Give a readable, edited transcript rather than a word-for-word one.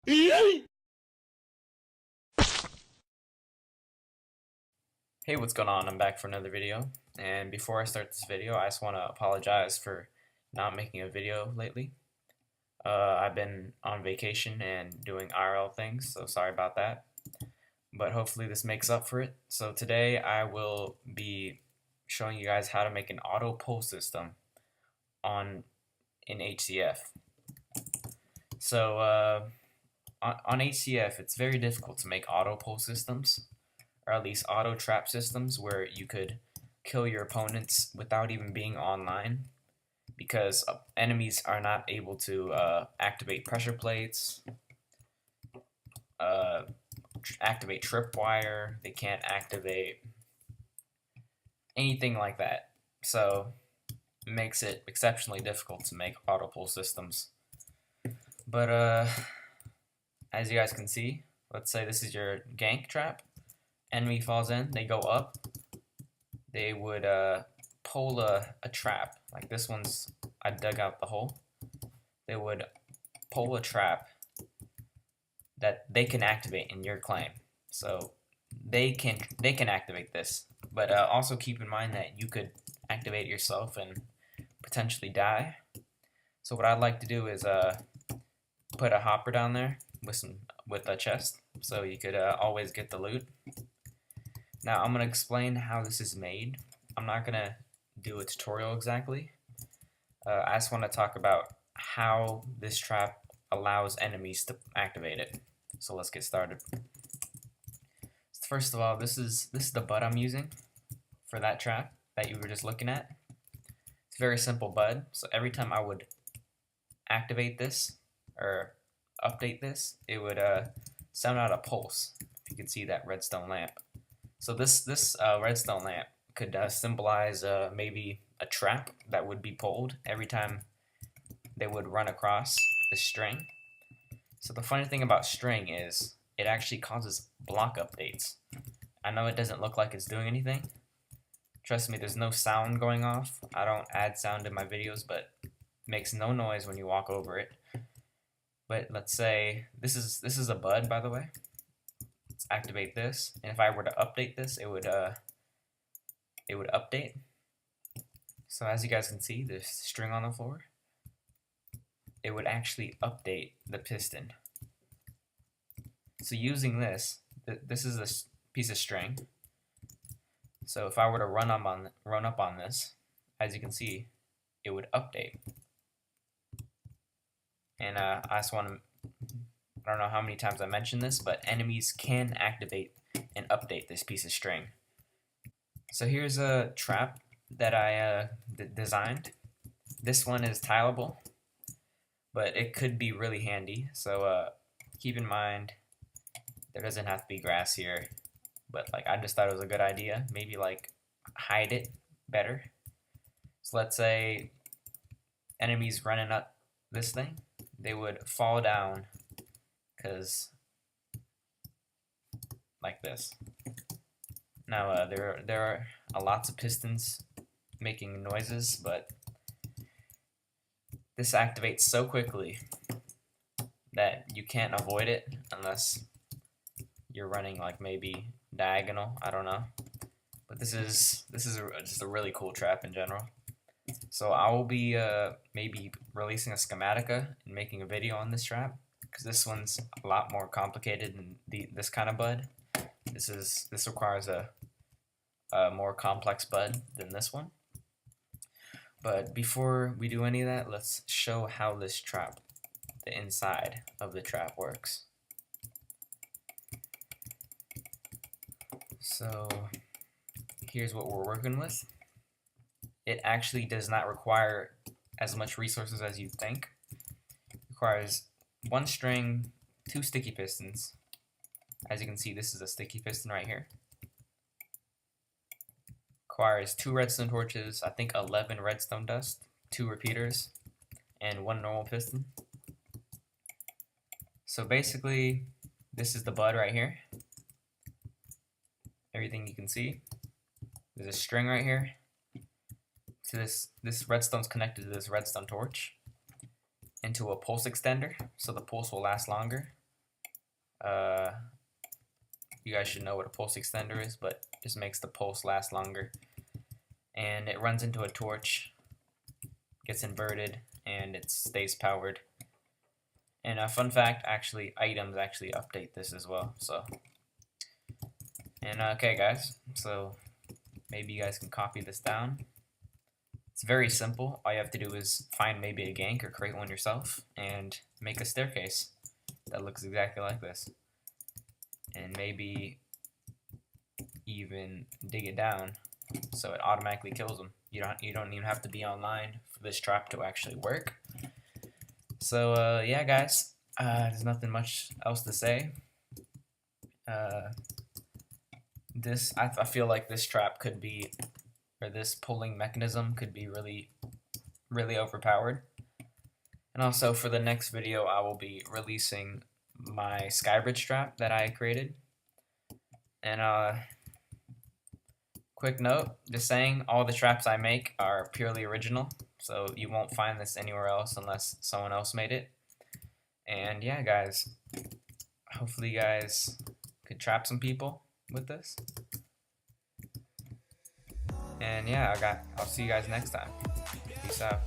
Hey, what's going on? I'm back for another video, and before I start this video, I just want to apologize for not making a video lately. I've been on vacation and doing IRL things, so sorry about that, but hopefully this makes up for it. So today I will be showing you guys how to make an auto pull system in HCF. So on HCF, it's very difficult to make auto pull systems, or at least auto trap systems, where you could kill your opponents without even being online, because enemies are not able to activate pressure plates, activate tripwire, they can't activate anything like that. So it makes it exceptionally difficult to make auto pull systems. But as you guys can see, let's say this is your gank trap. Enemy falls in, they go up, they would pull a trap, like this one's, I dug out the hole, they would pull a trap that they can activate in your claim. So they can activate this, but also keep in mind that you could activate it yourself and potentially die. So what I'd like to do is put a hopper down there with a chest, so you could always get the loot. Now I'm going to explain how this is made. I'm not going to do a tutorial exactly. I just want to talk about how this trap allows enemies to activate it. So let's get started. So first of all, this is the bud I'm using for that trap that you were just looking at. It's a very simple bud. So every time I would activate this or update this, it would sound out a pulse. If you can see that redstone lamp. So this redstone lamp could symbolize maybe a trap that would be pulled every time they would run across the string. So the funny thing about string is it actually causes block updates. I know it doesn't look like it's doing anything. Trust me, there's no sound going off. I don't add sound in my videos, but it makes no noise when you walk over it. But let's say this is a bud, by the way. Let's activate this, and if I were to update this, it would update. So as you guys can see, there's string on the floor. It would actually update the piston. So using this, this is a piece of string. So if I were to run up on this, as you can see, it would update. And I just want to, I don't know how many times I mentioned this, but enemies can activate and update this piece of string. So here's a trap that I designed. This one is tileable, but it could be really handy. So keep in mind, there doesn't have to be grass here, but like I just thought it was a good idea. Maybe like hide it better. So let's say enemies running up this thing, they would fall down because like this. Now there are lots of pistons making noises, but this activates so quickly that you can't avoid it unless you're running like maybe diagonal. I don't know, but this is just a really cool trap in general. So I will be maybe releasing a schematica and making a video on this trap, because this one's a lot more complicated than this kind of bud. This requires a more complex bud than this one. But before we do any of that, let's show how this trap, the inside of the trap, works. So here's what we're working with. It actually does not require as much resources as you'd think. It requires one string, 2 sticky pistons. As you can see, this is a sticky piston right here. Requires 2 redstone torches, I think 11 redstone dust, 2 repeaters, and 1 normal piston. So basically, this is the bud right here. Everything you can see. There's a string right here. So this redstone's connected to this redstone torch into a pulse extender, so the pulse will last longer. You guys should know what a pulse extender is, but just makes the pulse last longer. And it runs into a torch, gets inverted, and it stays powered. And a fun fact, actually, items actually update this as well. So, and okay, guys, so maybe you guys can copy this down. It's very simple. All you have to do is find maybe a gank or create one yourself and make a staircase that looks exactly like this. And maybe even dig it down so it automatically kills them. You don't even have to be online for this trap to actually work. So yeah, guys, there's nothing much else to say. I feel like this trap could be, or this pulling mechanism could be really overpowered. And also for the next video, I will be releasing my Skybridge trap that I created. And quick note, just saying, all the traps I make are purely original, so you won't find this anywhere else unless someone else made it. And yeah, guys, hopefully you guys could trap some people with this. And yeah, I'll see you guys next time. Peace out.